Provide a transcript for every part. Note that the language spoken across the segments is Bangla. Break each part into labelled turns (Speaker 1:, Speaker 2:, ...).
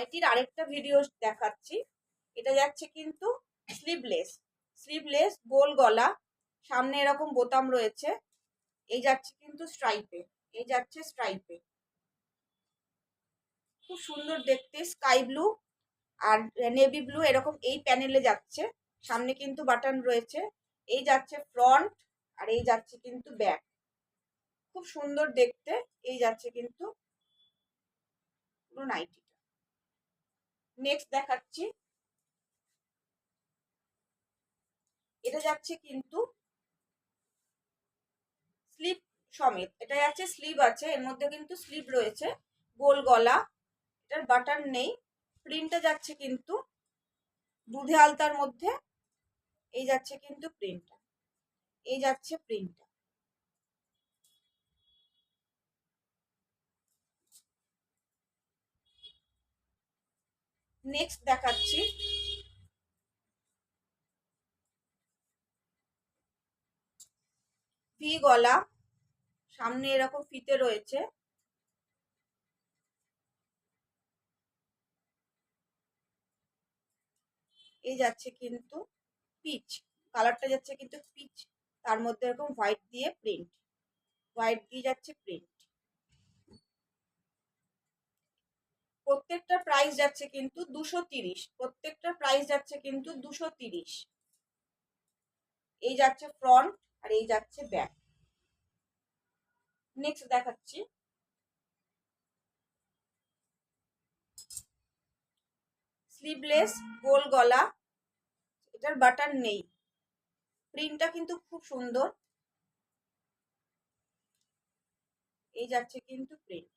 Speaker 1: নাইটির আরেকটা ভিডিও দেখাচ্ছি। এটা যাচ্ছে কিন্তু স্লিভলেস, স্লিভলেস গোল গলা, সামনে এরকম বোতাম রয়েছে। এই যাচ্ছে কিন্তু স্ট্রাইপে, এই যাচ্ছে স্ট্রাইপে, খুব সুন্দর দেখতে। স্কাই ব্লু আর নেভি ব্লু এরকম এই প্যানেলে যাচ্ছে। সামনে কিন্তু বাটন রয়েছে। এই যাচ্ছে ফ্রন্ট আর এই যাচ্ছে কিন্তু ব্যাক, খুব সুন্দর দেখতে। এই যাচ্ছে কিন্তু পুরো নাইটিটা। নেক্সট দেখাচ্ছি, এটা যাচ্ছে কিন্তু স্লিভ সমেত। এটা যাচ্ছে স্লিভ আছে, এর মধ্যে কিন্তু স্লিভ রয়েছে, গোল গলা, এটার বাটন নেই। প্রিন্টটা যাচ্ছে কিন্তু দুধে আলতার মধ্যে। এই যাচ্ছে কিন্তু প্রিন্টটা, এই যাচ্ছে প্রিন্টটা। নেক্সট দেখাচ্ছি, ভি গলা, সামনে এরকম ফিতে রয়েছে। এই যাচ্ছে কিন্তু পিচ, কালারটা যাচ্ছে কিন্তু পিচ, তার মধ্যে এরকম হোয়াইট দিয়ে প্রিন্ট, হোয়াইট দিয়ে যাচ্ছে প্রিন্ট। প্রত্যেকটা প্রাইস যাচ্ছে কিন্তু 230, প্রত্যেকটা প্রাইস যাচ্ছে কিন্তু 230। এই যাচ্ছে ফ্রন্ট আর এই যাচ্ছে ব্যাক। নেক্সট দেখাচ্ছি, স্লিভলেস গোল গলা, এটার বাটন নেই। প্রিন্টটা কিন্তু খুব সুন্দর। এই যাচ্ছে কিন্তু প্রিন্ট,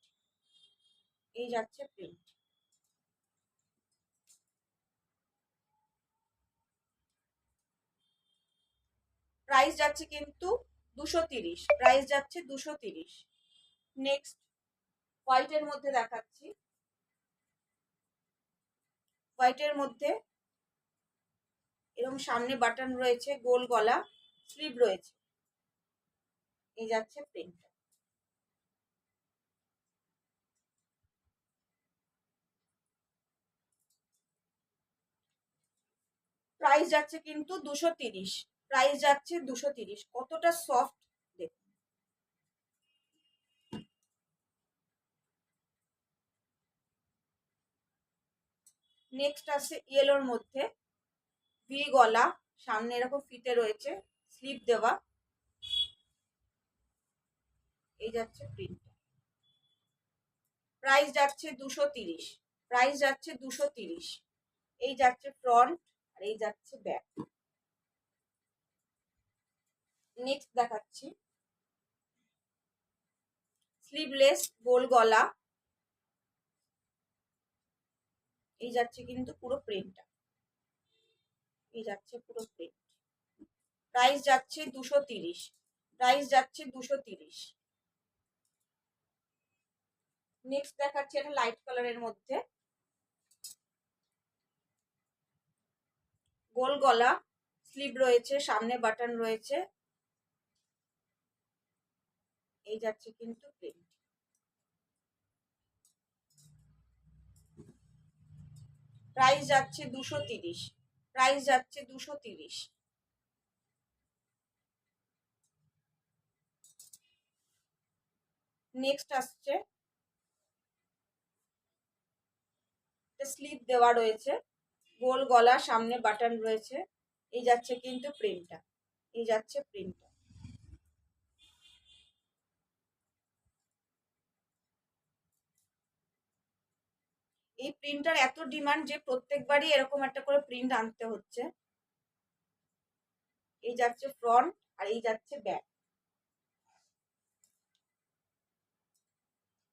Speaker 1: এই যাচ্ছে প্রিন্ট। প্রাইস যাচ্ছে কিন্তু 230, প্রাইস যাচ্ছে 230। নেক্সট হোয়াইটের মধ্যে দেখাচ্ছি, হোয়াইটের মধ্যে এরকম সামনে বাটন রয়েছে, গোল গলা, স্লিভ রয়েছে। এই যাচ্ছে প্রিন্ট। প্রাইস যাচ্ছে কিন্তু 230, প্রাইস যাচ্ছে 230। কতটা সফট দেখুন। নেক্সট আছে ইয়েলোর মধ্যে, ভি গলা, সামনে এরকম ফিতে রয়েছে, স্লিভ দেওয়া। এই যাচ্ছে প্রিন্ট। প্রাইস যাচ্ছে 230, প্রাইস যাচ্ছে 230। এই যাচ্ছে ফ্রন্ট আর এই যাচ্ছে ব্যাক। নেক্সট দেখাচ্ছি, স্লিভলেস গোল গলা, এই যাচ্ছে কিন্তু পুরো প্রিন্টটা, এই যাচ্ছে পুরো প্রিন্ট। প্রাইস যাচ্ছে 230, প্রাইস যাচ্ছে 230। নেক্সট দেখাচ্ছি এটা লাইট কালারের মধ্যে, গোল গলা, স্লিভ রয়েছে, সামনে বাটন রয়েছে। এই যাচ্ছে কিন্তু প্রিন্ট। প্রাইস যাচ্ছে 230, প্রাইস যাচ্ছে 230। নেক্সট আসছে, স্লিভ দেওয়া রয়েছে, গোল গলা, সামনে বাটন রয়েছে। এই যাচ্ছে কিন্তু প্রিন্টটা, এই যাচ্ছে প্রিন্টটা। এই প্রিন্টার এত ডিমান্ড যে প্রত্যেকবারই এরকম একটা করে প্রিন্ট আনতে হচ্ছে। এই যাচ্ছে ফ্রন্ট আর এই যাচ্ছে ব্যাক।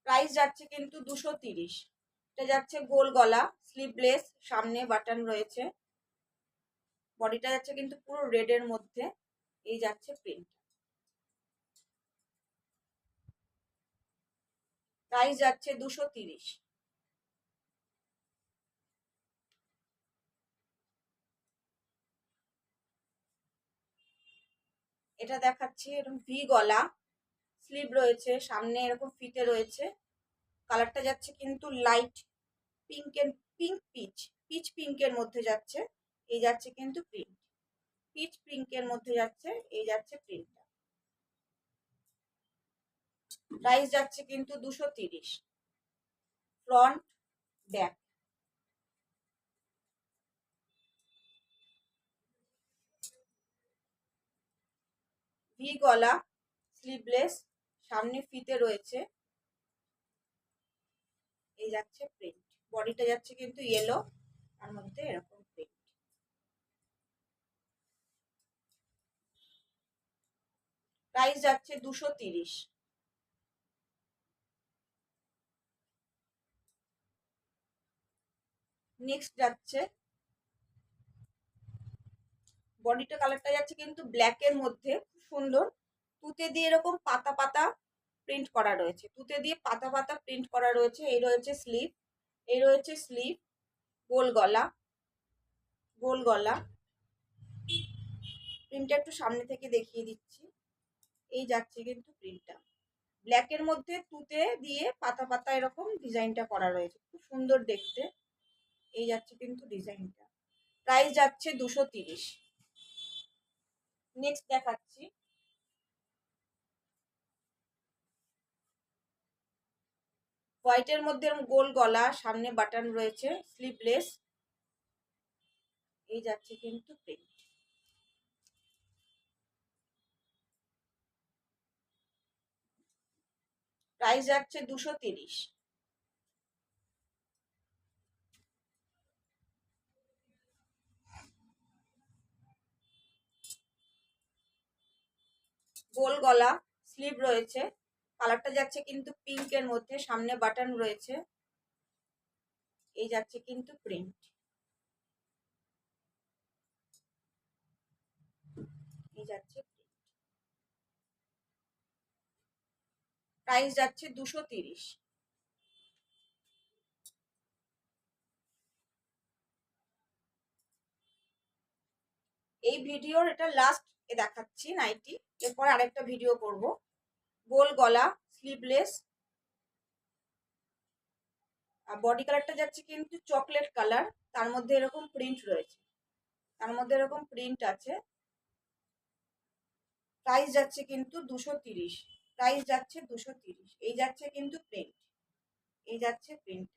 Speaker 1: প্রাইস যাচ্ছে কিন্তু 230। এটা যাচ্ছে গোল গলা, স্লিভলেস, সামনে বাটন রয়েছে। বডিটা যাচ্ছে কিন্তু পুরো রেড এর মধ্যে। এই যাচ্ছে প্রিন্ট। প্রাইস যাচ্ছে 230। এটা দেখাচ্ছি এরকম ভি গলা, স্লিভ রয়েছে, সামনে এরকম ফিতে রয়েছে। কালারটা যাচ্ছে কিন্তু লাইট পিঙ্ক পিচ পিঙ্কের মধ্যে যাচ্ছে, এই যাচ্ছে কিন্তু প্রিন্ট। পিচ পিঙ্কের মধ্যে যাচ্ছে, এই যাচ্ছে প্রিন্টটা। প্রাইস যাচ্ছে কিন্তু 230, ফ্রন্ট ব্যাক। ভি গলা, স্লিভলেস, সামনে ফিতে রয়েছে, এই যাচ্ছে প্রিন্ট। বডিটা যাচ্ছে কিন্তু ইয়েলো, তার মধ্যে এরকম প্রিন্ট। প্রাইস যাচ্ছে 230। নেক্সট যাচ্ছে, বডিটা কালারটা যাচ্ছে কিন্তু ব্ল্যাকের মধ্যে, খুব সুন্দর। তুতে দিয়ে এরকম পাতা পাতা প্রিন্ট করা রয়েছে, তুতে দিয়ে পাতা পাতা প্রিন্ট করা রয়েছে। এই রয়েছে স্লিভ, এই রয়েছে স্লিভ, গোল গলা, গোল গলা। প্রিন্টটা একটু সামনে থেকে দেখিয়ে দিচ্ছি, এই যাচ্ছে কিন্তু প্রিন্টটা। ব্ল্যাকের মধ্যে তুতে দিয়ে পাতা পাতা এরকম ডিজাইনটা করা রয়েছে, খুব সুন্দর দেখতে। এই যাচ্ছে কিন্তু ডিজাইনটা। প্রাইস যাচ্ছে 230। নেক্সট দেখাচ্ছি, হোয়াইটের মধ্যে গোল গলা, সামনে বাটন রয়েছে, স্লিভলেস, এই যাচ্ছে কিন্তু প্রিন্ট। প্রাইস যাচ্ছে 230। গোল গলা, স্লিভ রয়েছে, কালারটা যাচ্ছে কিন্তু পিঙ্কের মধ্যে, সামনে বাটন রয়েছে, এই যাচ্ছে কিন্তু প্রিন্ট। এই যাচ্ছে প্রিন্ট। প্রাইস যাচ্ছে 230। এই ভিডিওর এটা লাস্ট এ দেখাচ্ছি নাইটি, এরপর আরেকটা ভিডিও করব। গোল গলা, স্লিভলেস, আর বডি কালারটা যাচ্ছে কিন্তু চকলেট কালার, তার মধ্যে এরকম প্রিন্ট রয়েছে, তার মধ্যে এরকম প্রিন্ট আছে। প্রাইস যাচ্ছে কিন্তু 230। প্রাইস যাচ্ছে 230। এই যাচ্ছে কিন্তু প্রিন্ট, এই যাচ্ছে প্রিন্ট।